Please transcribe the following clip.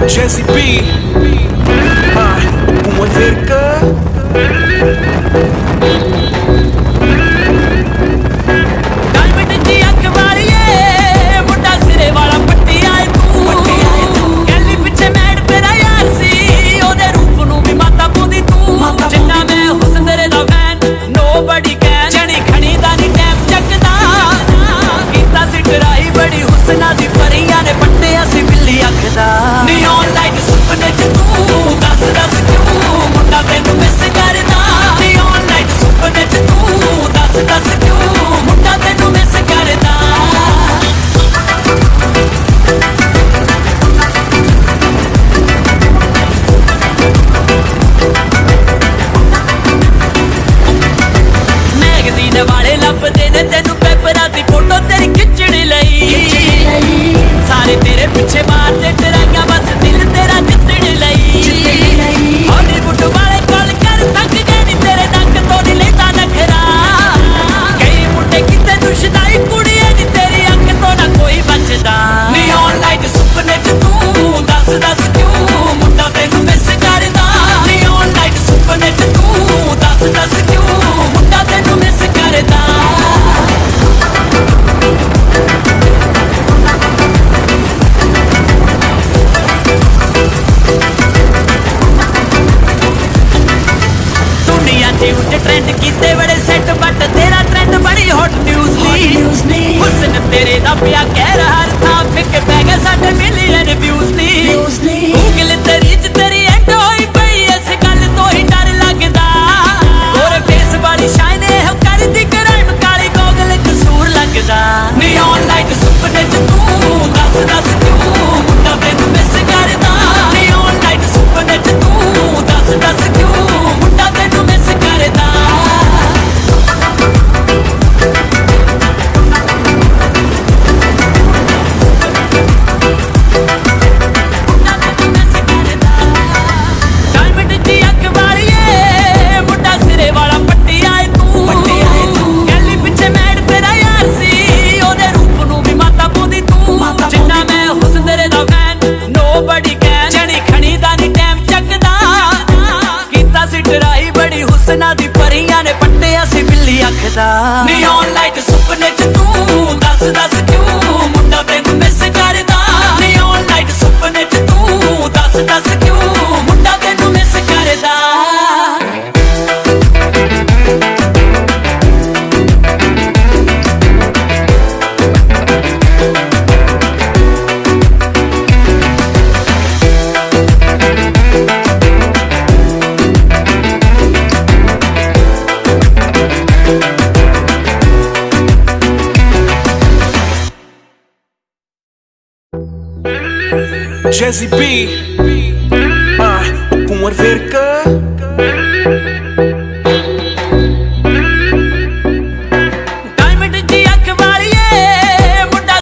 Jesse B, como el verga. Neon light ਸੁਪਨੇ ਚ ਤੂੰ ਦੱਸ ਦੱਸ ਕਿਉਂ ਮੁੰਡਾ ਤੈਨੂੰ ਮਿਸ ਕਰਦਾ Neon light ਸੁਪਨੇ ਚ ਤੂੰ ਦੱਸ ਦੱਸ ਕਿਉਂ ਮੁੰਡਾ ਤੈਨੂੰ ਮਿਸ ਕਰਦਾ ਮੈਗਜ਼ੀਨ ਵਾਲੇ ਲੱਭਦੇ ਨੇ ਤੈਨੂੰ ਪੇਪਰਾਂ ਦੀ ਫੋਟੋ ਤੇਰੀ ਖਿੱਚਣ ਲਈ ਸਾਰੇ ਤੇਰੇ ਪਿੱਛੇ ਮਾਰਦੇ ਟਰਾਈਆਂ ਬਸ ਦਿਲ ਤੇਰਾ ਜਿੱਤਣ ਲਈ ਹਾਲੀਵੁੱਡ ਵਾਲੇ ਕਾਲ ਕਰ ਤੱਕ ਗਏ ਨੀ ਤੇਰੇ ਨੱਕ ਤੋਂ ਨੀ ਲੈਂਦਾ ਨਖਰਾ ਕਈ ਮੁੰਡੇ ਕਿਤੇ ਦੁਸ਼ਦਾਈ ਕੁੜੀਏ ਨੀ ਤੇਰੀ ਅੱਖ ਤੋਂ ਨਾ ਕੋਈ ਬਚਦਾ Neon light ਸੁਪਨੇ ਚ ਤੂੰ ਦੱਸ ਦੱਸ ਕਿਉਂ ਮੁੰਡਾ ਤੈਨੂੰ ਮਿਸ ਕਰਦਾ Neon light ਸੁਪਨੇ ਚ ਤੂੰ ਦੱਸ ਦੱਸ ਕਿਉਂ ਮੁੰਡਾ ਤੈਨੂੰ ਮਿਸ ਕਰਦਾ ट्रेंड कीते बड़े सेट बट तेरा ट्रेंड बड़ी हॉट न्यूज़ नी हुस्न तेरे दा पिया कह रहा था फिक पै गए 60 मिलियन व्यूज़ नी गूगल तेरी च तेरी एंड होई पई इस गल तो ही डर लगदा और फेस वाली शाइने हम कर दी क्राइम काली गॉगल कसूर लगदा Neon light सुपने च तू दस दस क्यों मुंडा तैनू मिस करदा Neon light सुपने च तू दस दस क्यों मुंडा तैनू मिस करदा ਹੁਸਨਾ ਦੀ ਪਰੀਆਂ ਨੇ ਪੱਟਿਆ ਸੀ ਬਿੱਲੀ ਅੱਖ ਦਾ Neon light ਸੁਪਨੇ ਚ ਤੂੰ ਦੱਸ ਦੱਸ ਕਿਉਂ ਮੁੰਡਾ ਤੈਨੂੰ ਮਿਸ ਕਰਦਾ Neon light ਸੁਪਨੇ ਚ ਤੂੰ ਦੱਸ ਦੱਸ ਕਿਉਂ ਮੁੰਡਾ ਤੈਨੂੰ ਮਿਸ ਕਰਦਾ Jesse B, como el verga.